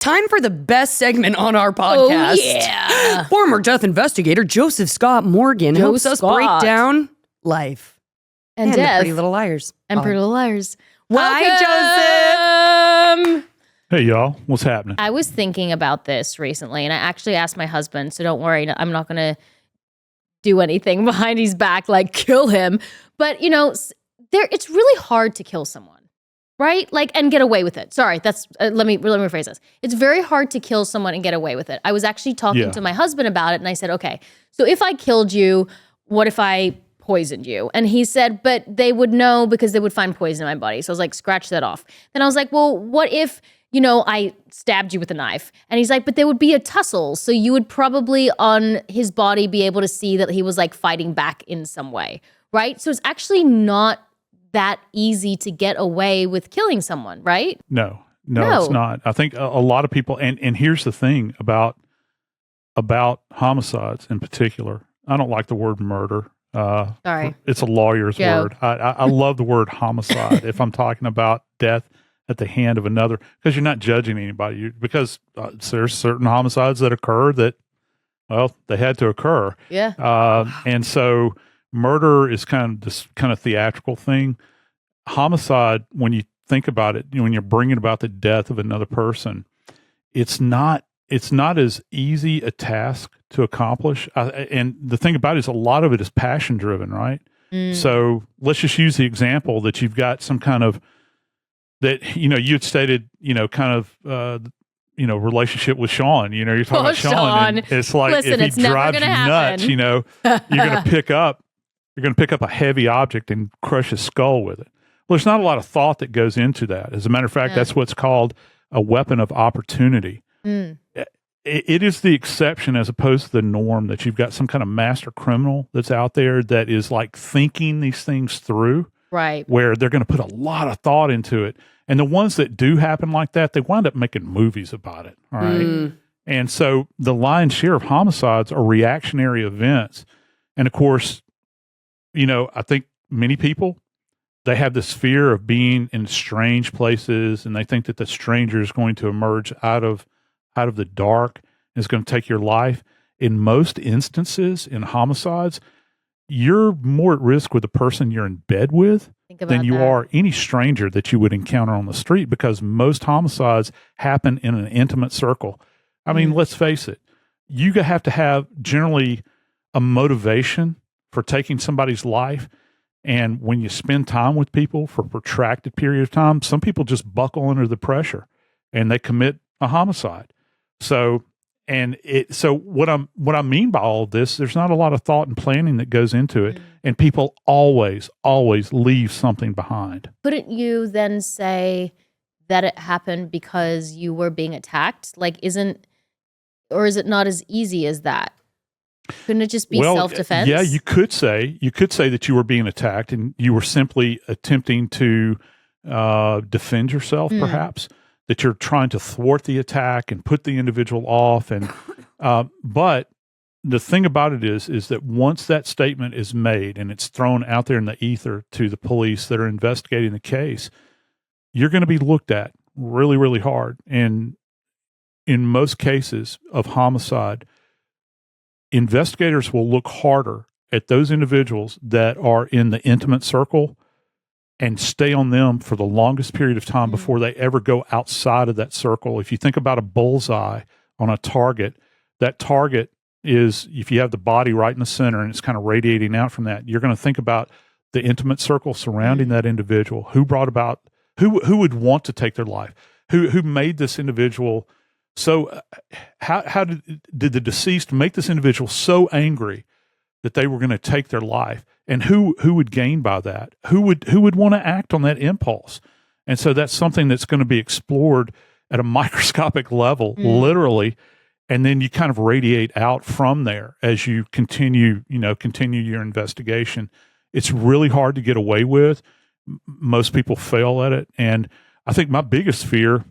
Time for the best segment on our podcast. Oh, yeah. Former death investigator Joseph Scott Morgan helps us break down life and the death. Pretty Little Liars. And Pretty Little Liars. Hi, Joseph. Hey, y'all. What's happening? I was thinking about this recently, and I actually asked my husband, so don't worry, I'm not going to do anything behind his back, like kill him. But, you know, it's really hard to kill someone. Right? Like, and get away with it. Sorry, that's, let me rephrase this. It's very hard to kill someone and get away with it. I was actually talking to my husband about it, and I said, okay, so if I killed you, what if I poisoned you? And he said, but they would know because they would find poison in my body. So I was like, scratch that off. Then I was like, well, what if, you know, I stabbed you with a knife? And he's like, but there would be a tussle. So you would probably on his body be able to see that he was like fighting back in some way. Right? So it's actually not that easy to get away with killing someone, right? No, it's not. I think a lot of people, and here's the thing about homicides in particular. I don't like the word murder. Sorry. It's a lawyer's word. I love the word homicide if I'm talking about death at the hand of another, because you're not judging anybody. Because there's certain homicides that occur that, well, they had to occur. Yeah. And so murder is kind of this kind of theatrical thing. Homicide, when you think about it, when you're bringing about the death of another person, it's not as easy a task to accomplish. And the thing about it is a lot of it is passion driven, right? So let's just use the example that you've got some kind of, that, you know, you had stated, you know, kind of, relationship with Sean, you know, you're talking about Sean. And it's like, listen, if he drives you nuts, you know, you're going to pick up a heavy object and crush his skull with it. Well, there's not a lot of thought that goes into that. As a matter of fact, that's what's called a weapon of opportunity. It is the exception as opposed to the norm that you've got some kind of master criminal that's out there that is like thinking these things through. Right. Where they're going to put a lot of thought into it. And the ones that do happen like that, they wind up making movies about it. All right. And so the lion's share of homicides are reactionary events. And of course, you know, I think many people, they have this fear of being in strange places, and they think that the stranger is going to emerge out of the dark and is going to take your life. In most instances in homicides, you're more at risk with the person you're in bed with than you are any stranger that you would encounter on the street, because most homicides happen in an intimate circle. I mean, let's face it, you have to have generally a motivation for taking somebody's life. And when you spend time with people for a protracted period of time, some people just buckle under the pressure and they commit a homicide. So what I mean by all of this, there's not a lot of thought and planning that goes into it. And people always leave something behind. Couldn't you then say that it happened because you were being attacked? Like, is it not as easy as that? Couldn't it just be self-defense? Yeah, you could say that you were being attacked and you were simply attempting to defend yourself, perhaps, that you're trying to thwart the attack and put the individual off. And but the thing about it is that once that statement is made and it's thrown out there in the ether to the police that are investigating the case, you're going to be looked at really, really hard. And in most cases of homicide, investigators will look harder at those individuals that are in the intimate circle and stay on them for the longest period of time before they ever go outside of that circle. If you think about a bullseye on a target, that target is, if you have the body right in the center and it's kind of radiating out from that, you're going to think about the intimate circle surrounding that individual, who would want to take their life, who made this individual. So how did the deceased make this individual so angry that they were going to take their life? And who would gain by that? Who would want to act on that impulse? And so that's something that's going to be explored at a microscopic level, literally. And then you kind of radiate out from there as you continue your investigation. It's really hard to get away with. Most people fail at it. And I think my biggest fear,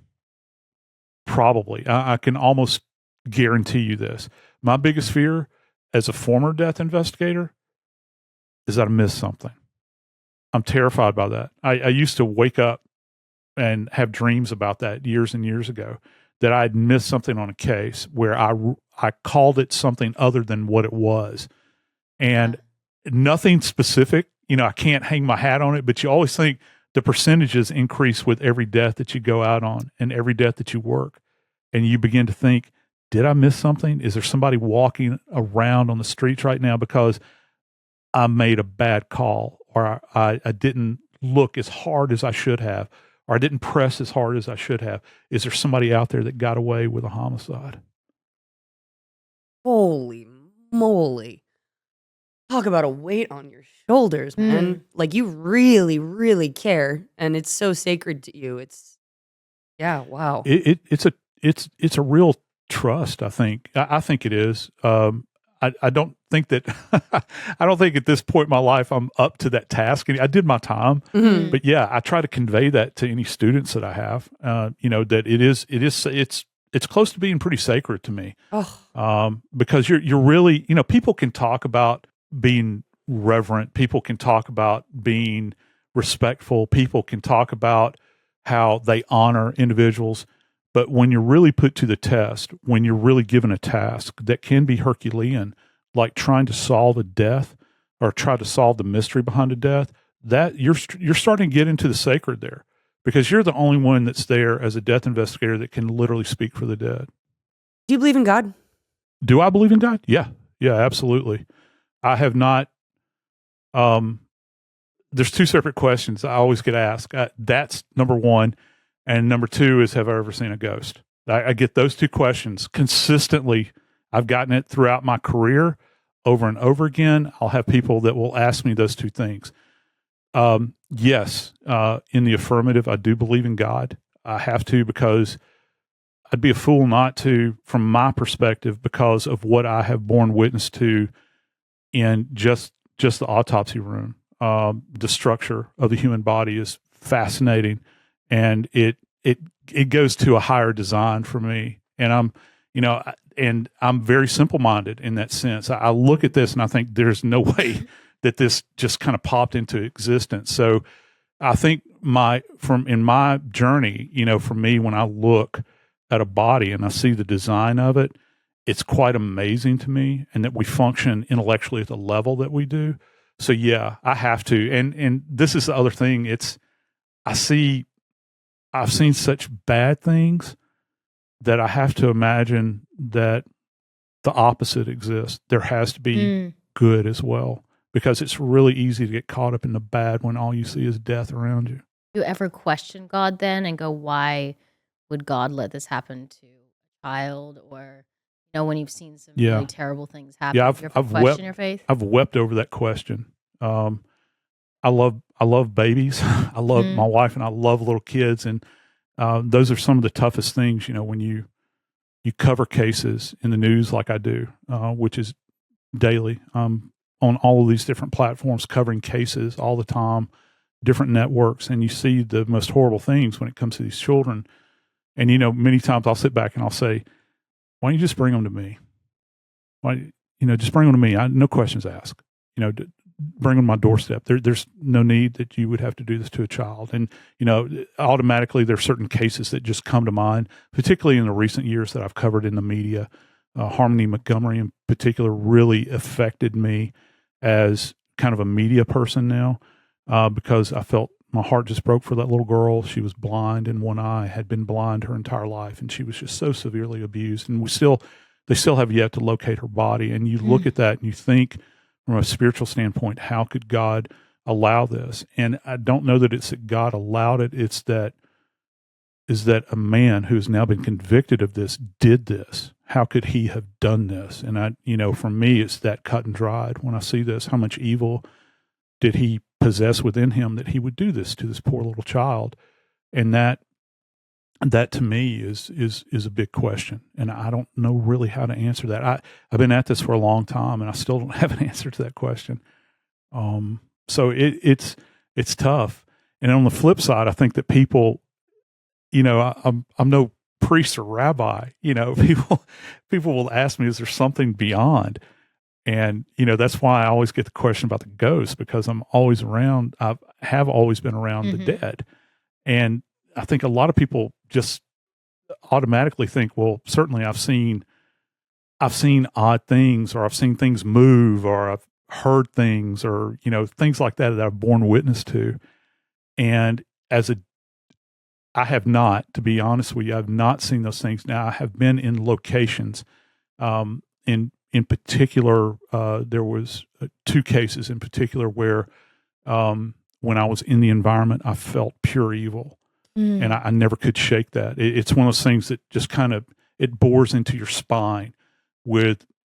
probably, I can almost guarantee you this, my biggest fear as a former death investigator is that I missed something. I'm terrified by that. I used to wake up and have dreams about that years and years ago, that I'd missed something on a case where I called it something other than what it was. And nothing specific, I can't hang my hat on it, but you always think the percentages increase with every death that you go out on and every death that you work. And you begin to think, did I miss something? Is there somebody walking around on the streets right now because I made a bad call, or I didn't look as hard as I should have, or I didn't press as hard as I should have? Is there somebody out there that got away with a homicide? Holy moly. Talk about a weight on your shoulders, man. Like, you really, really care, and it's so sacred to you. Wow. It's a real trust, I think. I think it is. I don't think that I don't think at this point in my life I'm up to that task. I did my time, but yeah, I try to convey that to any students that I have. That it's close to being pretty sacred to me. Because you're really, people can talk about being reverent. People can talk about being respectful. People can talk about how they honor individuals. But when you're really put to the test, when you're really given a task that can be Herculean, like trying to solve a death or try to solve the mystery behind a death, that you're starting to get into the sacred there, because you're the only one that's there as a death investigator that can literally speak for the dead. Do you believe in God? Do I believe in God? Yeah, absolutely. I have not. There's two separate questions I always get asked. That's number one. And number two is, have I ever seen a ghost? I get those two questions consistently. I've gotten it throughout my career over and over again. I'll have people that will ask me those two things. Yes, in the affirmative, I do believe in God. I have to, because I'd be a fool not to, from my perspective, because of what I have borne witness to in just the autopsy room. The structure of the human body is fascinating, and it goes to a higher design for me. And I'm very simple-minded in that sense. I look at this and I think there's no way that this just kind of popped into existence. So I think in my journey, for me, when I look at a body and I see the design of it, it's quite amazing to me, and that we function intellectually at the level that we do. So yeah, I have to. And this is the other thing. I've seen such bad things that I have to imagine that the opposite exists. There has to be good as well, because it's really easy to get caught up in the bad when all you see is death around you. Do you ever question God then and go, why would God let this happen to a child? Or, when you've seen some really terrible things happen, yeah, do you ever question your faith? I've wept over that question. I love babies. I love my wife, and I love little kids. And those are some of the toughest things, when you cover cases in the news like I do, which is daily. On all of these different platforms, covering cases all the time, different networks, and you see the most horrible things when it comes to these children. And, many times I'll sit back and I'll say, why don't you just bring them to me? Why, just bring them to me. No questions asked. Bring them to my doorstep. There's no need that you would have to do this to a child. And, automatically there are certain cases that just come to mind, particularly in the recent years that I've covered in the media. Harmony Montgomery in particular really affected me as kind of a media person now, because I felt my heart just broke for that little girl. She was blind in one eye, had been blind her entire life, and she was just so severely abused. And they still have yet to locate her body. And you look at that and you think, from a spiritual standpoint, how could God allow this? And I don't know that it's that God allowed it. It's that a man who's now been convicted of this did this. How could he have done this? And for me, it's that cut and dried. When I see this, how much evil did he possess within him that he would do this to this poor little child? And that to me is a big question. And I don't know really how to answer that. I've been at this for a long time, and I still don't have an answer to that question. So it's tough. And on the flip side, I think that people, I'm no priest or rabbi, people will ask me, is there something beyond? And, that's why I always get the question about the ghost, because I'm always around. I have always been around the dead. And I think a lot of people just automatically think, well, certainly I've seen odd things, or I've seen things move, or I've heard things, or, things like that I've borne witness to. And I have not, to be honest with you, I've not seen those things. Now, I have been in locations, in particular, there was 2 cases in particular where, when I was in the environment, I felt pure evil. And I never could shake that. It's one of those things that just kind of, it bores into your spine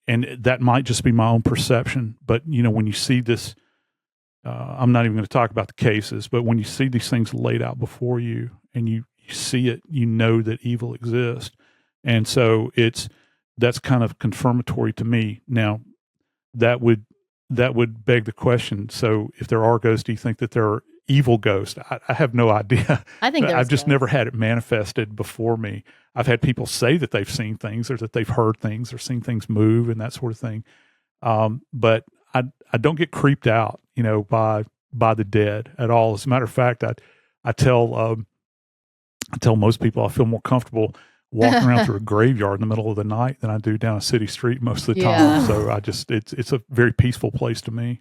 and that might just be my own perception. But, when you see this, I'm not even going to talk about the cases, but when you see these things laid out before you and you see it, you know that evil exists. And so that's kind of confirmatory to me. Now, that would beg the question. So if there are ghosts, do you think that there are evil ghosts? I have no idea. I think I've just never had it manifested before me. I've had people say that they've seen things, or that they've heard things, or seen things move, and that sort of thing. But I don't get creeped out, by the dead at all. As a matter of fact, I tell most people I feel more comfortable walking around through a graveyard in the middle of the night than I do down a city street most of the time. So it's a very peaceful place to me.